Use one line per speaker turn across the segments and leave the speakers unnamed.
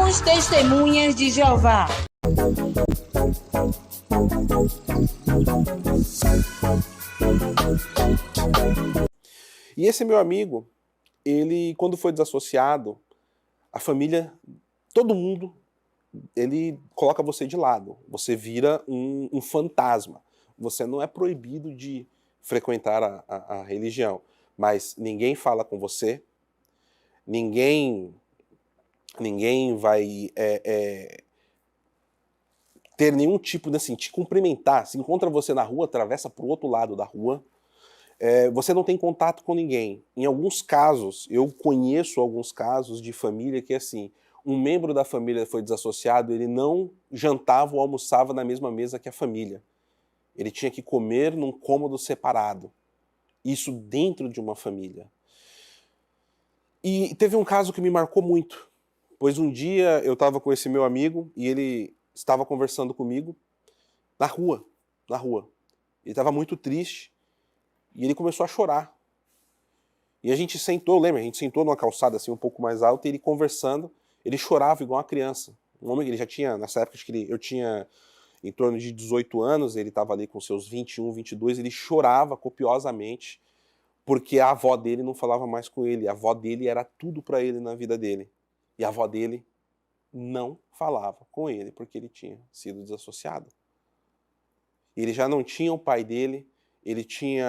Somos testemunhas de Jeová.
E esse meu amigo, ele, quando foi desassociado, a família, todo mundo, ele coloca você de lado. Você vira um fantasma. Você não é proibido de frequentar a religião, mas ninguém fala com você, ninguém vai ter nenhum tipo de, assim, te cumprimentar. Se encontra você na rua, atravessa para o outro lado da rua, você não tem contato com ninguém. Em alguns casos, eu conheço alguns casos de família que, assim, um membro da família foi desassociado, ele não jantava ou almoçava na mesma mesa que a família. Ele tinha que comer num cômodo separado. Isso dentro de uma família. E teve um caso que me marcou muito, pois um dia eu estava com esse meu amigo e ele estava conversando comigo na rua. Ele estava muito triste e ele começou a chorar. E a gente sentou, lembra? A gente sentou numa calçada assim um pouco mais alta e ele conversando, ele chorava igual uma criança. Um homem que ele já tinha, nessa época que eu tinha em torno de 18 anos, ele estava ali com seus 21, 22, ele chorava copiosamente porque a avó dele não falava mais com ele. A avó dele era tudo para ele na vida dele. E a avó dele não falava com ele porque ele tinha sido desassociado. Ele já não tinha o pai dele, ele tem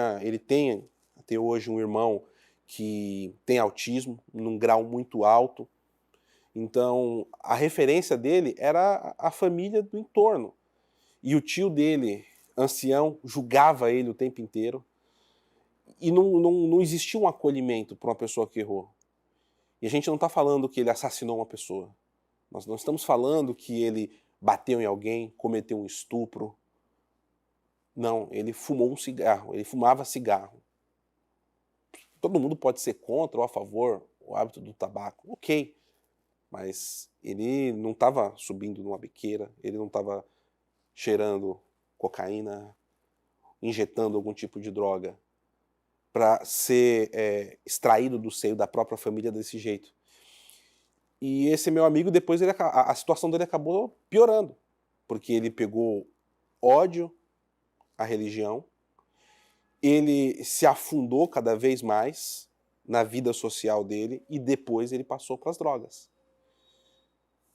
até hoje um irmão que tem autismo num grau muito alto. Então, a referência dele era a família do entorno. E o tio dele, ancião, julgava ele o tempo inteiro. E não existia um acolhimento para uma pessoa que errou. E a gente não está falando que ele assassinou uma pessoa. Nós não estamos falando que ele bateu em alguém, cometeu um estupro. Não, ele fumou um cigarro, ele fumava cigarro. Todo mundo pode ser contra ou a favor o hábito do tabaco, ok. Mas ele não estava subindo numa biqueira, ele não estava cheirando cocaína, injetando algum tipo de droga para ser extraído do seio da própria família desse jeito. E esse meu amigo, depois, a situação dele acabou piorando, porque ele pegou ódio à religião, ele se afundou cada vez mais na vida social dele e depois ele passou para as drogas.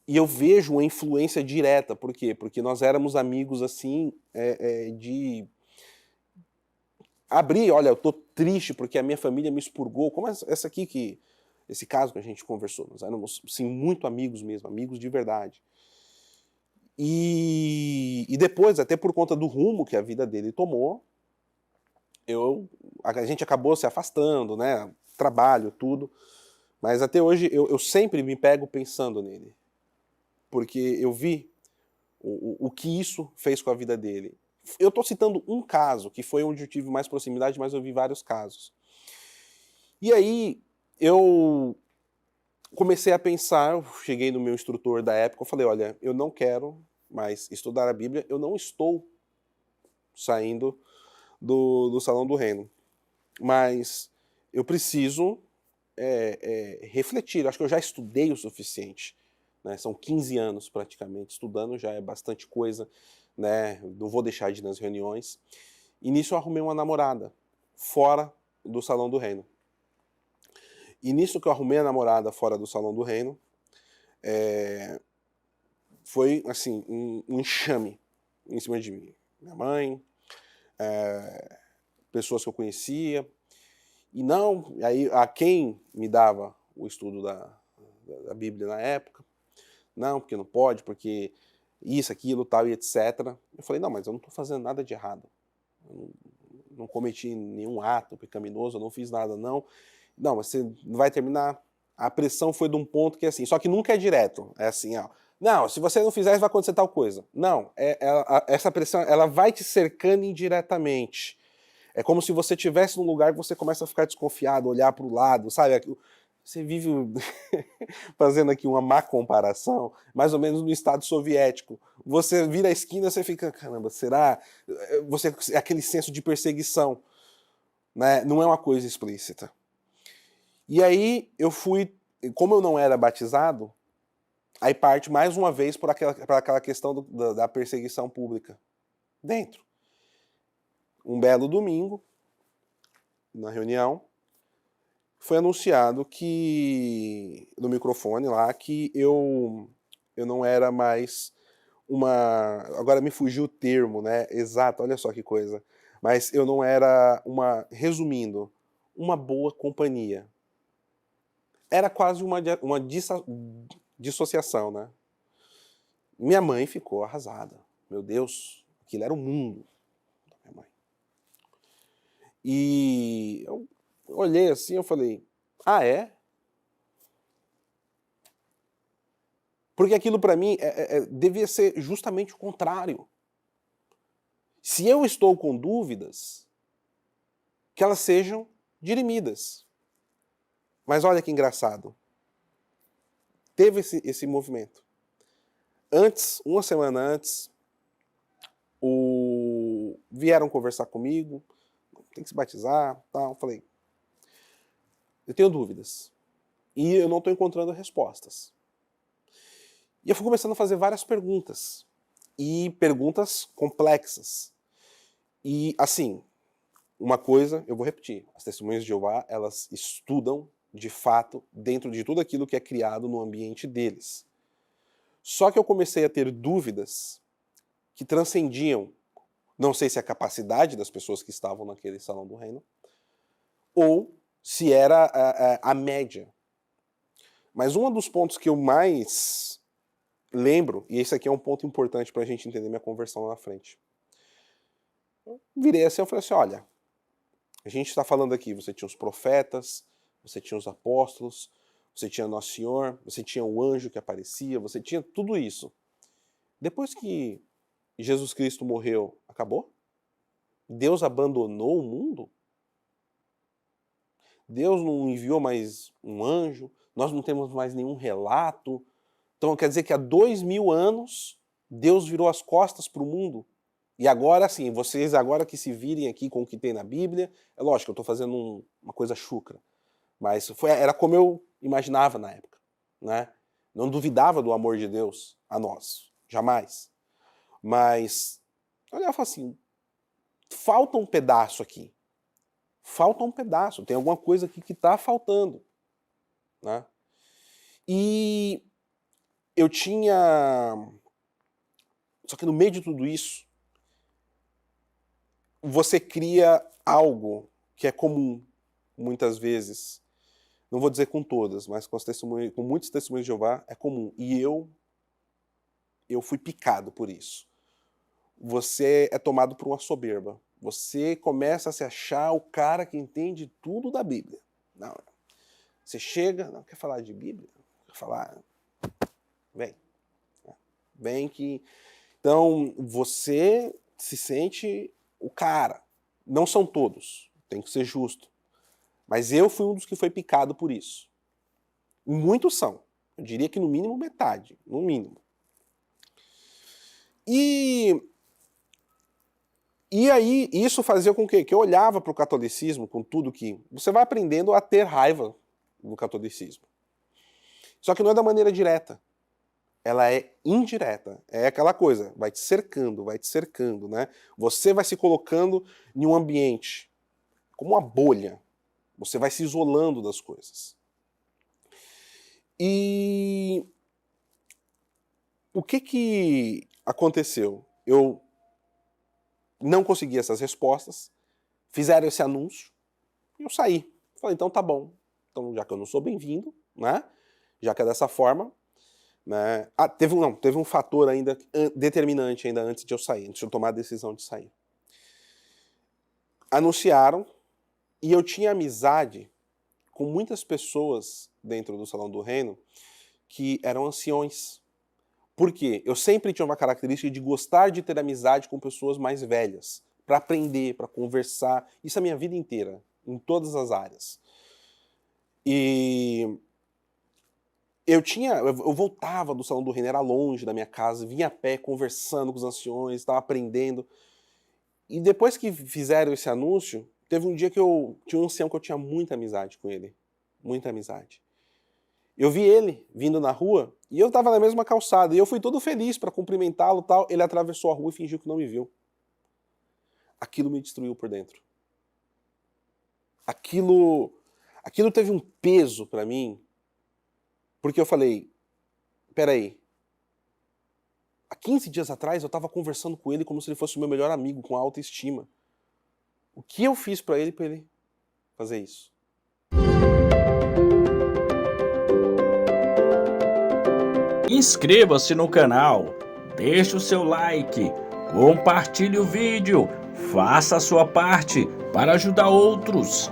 E eu vejo uma influência direta, por quê? Porque nós éramos amigos assim, de abrir, olha, eu tô triste porque a minha família me expurgou, como essa aqui, esse caso que a gente conversou, nós éramos, sim, muito amigos mesmo, amigos de verdade. E depois, até por conta do rumo que a vida dele tomou, a gente acabou se afastando, né, trabalho, tudo, mas até hoje eu sempre me pego pensando nele, porque eu vi o que isso fez com a vida dele. Eu estou citando um caso, que foi onde eu tive mais proximidade, mas eu vi vários casos. E aí, eu comecei a pensar, eu cheguei no meu instrutor da época, eu falei, olha, eu não quero mais estudar a Bíblia, eu não estou saindo do Salão do Reino, mas eu preciso refletir, acho que eu já estudei o suficiente, né? São 15 anos praticamente estudando, já é bastante coisa, né? Não vou deixar de ir nas reuniões. E nisso eu arrumei uma namorada, fora do Salão do Reino. E nisso que eu arrumei a namorada fora do Salão do Reino, foi assim, um enxame em cima de mim. Minha mãe, pessoas que eu conhecia, e não, aí a quem me dava o estudo da Bíblia na época, não, porque não pode, porque isso, aquilo, tal e etc. Eu falei, não, mas eu não estou fazendo nada de errado. Eu não cometi nenhum ato pecaminoso, eu não fiz nada, não. Não, mas você não vai terminar. A pressão foi de um ponto que é assim, só que nunca é direto. É assim, ó. Não, se você não fizer isso, vai acontecer tal coisa. Não, essa pressão, ela vai te cercando indiretamente. É como se você estivesse num lugar que você começa a ficar desconfiado, olhar para o lado, sabe? Você vive fazendo aqui uma má comparação, mais ou menos no Estado soviético. Você vira a esquina, você fica, caramba, será? Aquele senso de perseguição, né? Não é uma coisa explícita. E aí eu fui, como eu não era batizado, Aí parte mais uma vez por aquela questão da perseguição pública. Dentro. Um belo domingo, na reunião, foi anunciado que, no microfone lá, que eu não era mais uma... Agora me fugiu o termo, né? Exato, olha só que coisa. Mas eu não era resumindo, uma boa companhia. Era quase uma dissociação, né? Minha mãe ficou arrasada. Meu Deus, aquilo era o mundo da minha mãe. E eu olhei assim, eu falei, ah, é? Porque aquilo para mim devia ser justamente o contrário. Se eu estou com dúvidas, que elas sejam dirimidas. Mas olha que engraçado. Teve esse movimento. Antes, uma semana antes, vieram conversar comigo, tem que se batizar, tal. Eu falei, eu tenho dúvidas. E eu não estou encontrando respostas. E eu fui começando a fazer várias perguntas. E perguntas complexas. E, assim, uma coisa, eu vou repetir, as testemunhas de Jeová, elas estudam, de fato, dentro de tudo aquilo que é criado no ambiente deles. Só que eu comecei a ter dúvidas que transcendiam, não sei se a capacidade das pessoas que estavam naquele salão do reino, ou se era a média. Mas um dos pontos que eu mais lembro, e esse aqui é um ponto importante para a gente entender minha conversão lá na frente. Eu virei assim e falei assim, olha, a gente está falando aqui, você tinha os profetas, você tinha os apóstolos, você tinha Nosso Senhor, você tinha o anjo que aparecia, você tinha tudo isso. Depois que Jesus Cristo morreu, acabou? Deus abandonou o mundo? Deus não enviou mais um anjo? Nós não temos mais nenhum relato? Então quer dizer que há 2000 anos Deus virou as costas para o mundo? E agora sim, vocês agora que se virem aqui com o que tem na Bíblia, é lógico, eu estou fazendo uma coisa chucra, mas era como eu imaginava na época, né? Não duvidava do amor de Deus a nós, jamais. Mas, eu olhava assim, falta um pedaço aqui. Falta um pedaço, tem alguma coisa aqui que está faltando, né? E eu tinha... Só que no meio de tudo isso, você cria algo que é comum, muitas vezes. Não vou dizer com todas, mas com muitos testemunhos de Jeová é comum. E eu fui picado por isso. Você é tomado por uma soberba. Você começa a se achar o cara que entende tudo da Bíblia. Não. Você chega, não quer falar de Bíblia? Quer falar? Vem. Vem que... Então, você se sente o cara. Não são todos, tem que ser justo. Mas eu fui um dos que foi picado por isso. Muitos são. Eu diria que no mínimo metade. No mínimo. E aí, isso fazia com que eu olhava para o catolicismo, com tudo que... Você vai aprendendo a ter raiva do catolicismo. Só que não é da maneira direta. Ela é indireta. É aquela coisa, vai te cercando, né? Você vai se colocando em um ambiente, como uma bolha. Você vai se isolando das coisas. E o que aconteceu? Eu não consegui essas respostas, fizeram esse anúncio, e eu saí. Falei, então tá bom. Então, já que eu não sou bem-vindo, né? Já que é dessa forma, né? Ah, teve um fator ainda determinante ainda antes de eu sair, antes de eu tomar a decisão de sair. Anunciaram, e eu tinha amizade com muitas pessoas dentro do Salão do Reino que eram anciões. Por quê? Eu sempre tinha uma característica de gostar de ter amizade com pessoas mais velhas, para aprender, para conversar. Isso a minha vida inteira, em todas as áreas. E eu voltava do Salão do Reino, era longe da minha casa, vinha a pé, conversando com os anciões, estava aprendendo. E depois que fizeram esse anúncio, teve um dia que eu tinha um ancião que eu tinha muita amizade com ele. Muita amizade. Eu vi ele vindo na rua e eu tava na mesma calçada. E eu fui todo feliz pra cumprimentá-lo e tal. Ele atravessou a rua e fingiu que não me viu. Aquilo me destruiu por dentro. Aquilo teve um peso pra mim, porque eu falei, peraí, há 15 dias atrás eu tava conversando com ele como se ele fosse o meu melhor amigo, com autoestima. O que eu fiz pra ele fazer isso?
Inscreva-se no canal, deixe o seu like, compartilhe o vídeo, faça a sua parte para ajudar outros.